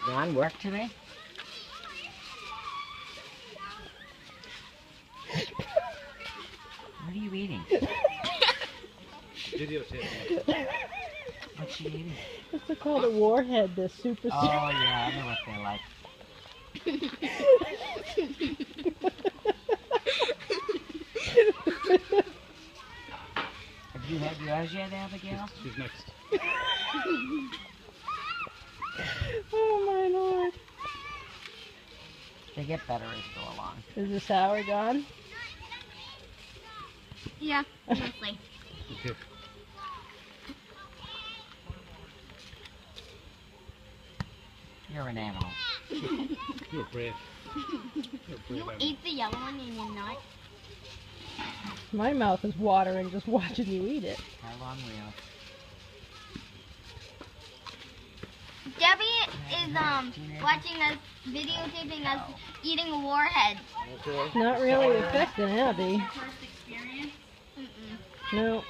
Ron work today? What are you eating? Videotape. What's she eating? It's called a warhead, the super. Oh yeah, I know what they're like. Have you had yours yet, Abigail? She's next. Oh my lord. They get better as they go along. Is the sour gone? Yeah, mostly. Okay. You're an animal. You're brave. You're brave You animal. ate the yellow one and you're not. My mouth is watering just watching you eat it. How long were you? Debbie is watching us, videotaping us eating a warhead. Okay. Not really affecting Abby. First experience? Mm-mm. No.